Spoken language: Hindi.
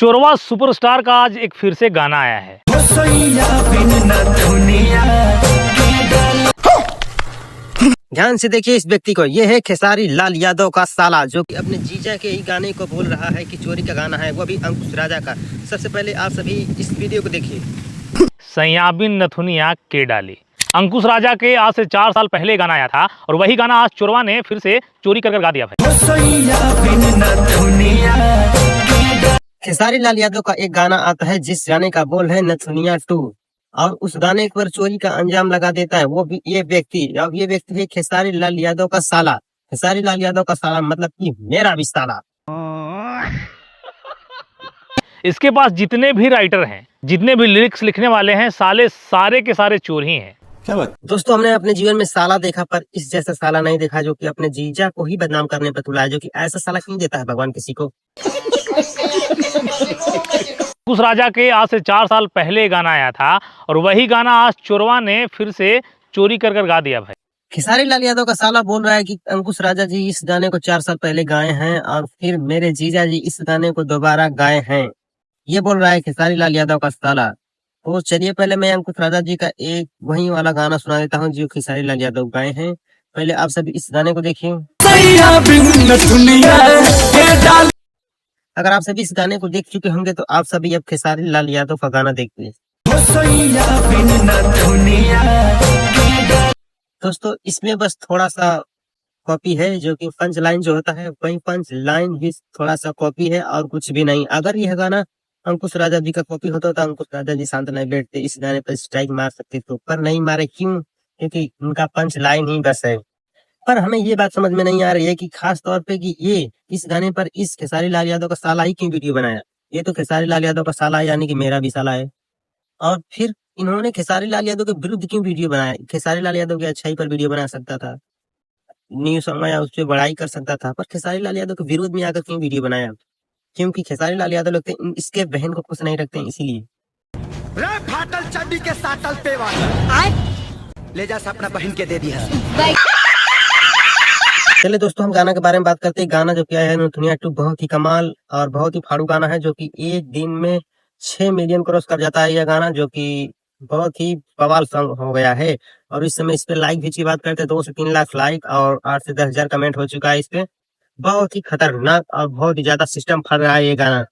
चोरवा सुपरस्टार का आज एक फिर से गाना आया है। ध्यान से देखिए इस व्यक्ति को। ये है खेसारी लाल यादव का साला, जो कि अपने जीजा के ही गाने को बोल रहा है कि चोरी का गाना है, वो भी अंकुश राजा का। सबसे पहले आप सभी इस वीडियो को देखिए। सयाबिन नथुनिया के डाली। अंकुश राजा के आज से 4 साल पहले गाना आया था और वही गाना आज चोरवा ने फिर से चोरी कर गा दिया भाई। खेसारी लाल यादव का एक गाना आता है जिस गाने का बोल है नथुनिया 2, और उस गाने पर चोरी का अंजाम लगा देता है वो भी ये व्यक्ति। अब ये व्यक्ति है खेसारी लाल यादव का साला। खेसारी लाल यादव का साला मतलब कि मेरा भी साला। इसके पास जितने भी राइटर हैं, जितने भी लिरिक्स लिखने वाले हैं, सारे के सारे चोर ही हैं। क्या बात? दोस्तों, हमने अपने जीवन में साला देखा पर इस जैसा साला नहीं देखा, जो कि अपने जीजा को ही बदनाम करने पर तुला है। जो कि ऐसा साला क्यों देता है भगवान किसी को। अंकुश राजा के आज से 4 साल पहले गाना आया था और वही गाना आज चोरवा ने फिर से चोरी कर गा दिया भाई। खेसारी लाल यादव का साला बोल रहा है कि अंकुश राजा जी इस गाने को 4 साल पहले गाए हैं और फिर मेरे जीजा जी इस गाने को दोबारा गाए हैं। ये बोल रहा है खेसारी लाल यादव का साला। तो चलिए पहले मैं अंकुश राजा जी का एक वही वाला गाना सुना देता हूँ जो खेसारी लाल यादव गाए हैं। पहले आप सभी इस गाने को देखिए। अगर आप सभी इस गाने को देख चुके होंगे तो आप सभी अब खेसारी लाल यादव का गाना देखते हैं। दोस्तों, इसमें बस थोड़ा सा कॉपी है, जो कि पंच लाइन जो होता है वही पंच लाइन भी थोड़ा सा कॉपी है और कुछ भी नहीं। अगर यह गाना अंकुश राजा जी का कॉपी होता तो अंकुश राजा जी शांत नहीं बैठते, इस गाने पर स्ट्राइक मार सकते तो, पर नहीं मारे। क्यों? क्योंकि उनका पंच लाइन ही बस है। पर हमें ये बात समझ में नहीं आ रही है कि खास तौर पे कि ये इस गाने पर इस खेसारी लाल यादव का साला ही क्यों वीडियो बनाया। ये तो खेसारी लाल यादव का साला है, यानी कि मेरा भी साला है। और फिर इन्होंने खेसारी लाल यादव के विरुद्ध क्यों वीडियो बनाया। खेसारी लाल यादव की अच्छाई पर वीडियो बना सकता था, न्यूज या उस पर बड़ाई कर सकता था, पर खेसारी लाल यादव के विरोध में आकर क्यों वीडियो बनाया। क्योंकि खेसारी लाल यादव लगते हैं इसके बहन को खुश नहीं रखते हैं, इसीलिए। फाटल चड्डी के साटल पे ले जा अपना बहन के दे दिया। चलिए दोस्तों, हम गाना के बारे में बात करते हैं। गाना जो किया है नथुनिया 2 बहुत ही कमाल और बहुत ही फाड़ू गाना है, जो कि एक दिन में 6 मिलियन क्रॉस कर जाता है यह गाना, जो कि बहुत ही बवाल सॉन्ग हो गया है। और इस समय इस पे लाइक भी की बात करते हैं 2 से 3 लाख लाइक और 8 से 10 हजार कमेंट हो चुका है इस पे। बहुत ही खतरनाक और बहुत ही ज्यादा सिस्टम फट रहा है ये गाना।